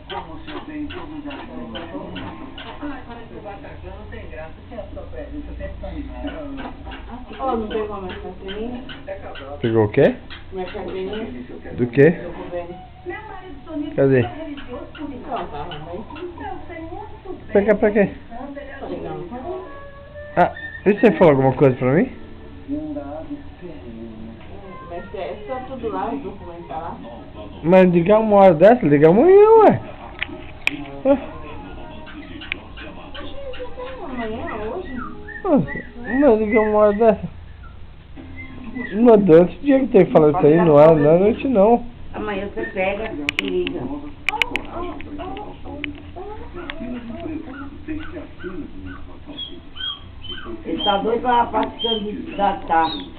Como se eu tenho todos os parece o batacão, não tem graça, que é a sua presença sempre tá animada. Oh, não pegou minha carteirinha? Pegou o quê? Minha carteirinha? Do quê? Do governo. Cadê? Então, tá, mas... Pegar pra quê? Falei, não, tá bom. Ah, e você falou alguma coisa pra mim? Mas é só tudo lá, os documentos tá lá. Mas ligar uma hora dessa, liga amanhã, ué. Amanhã, hoje? Mas liga uma hora dessa. Não durante o dia que tem que falar isso aí, não é à noite não. Amanhã você pega e liga. Ele tá doido pra participar da tarde.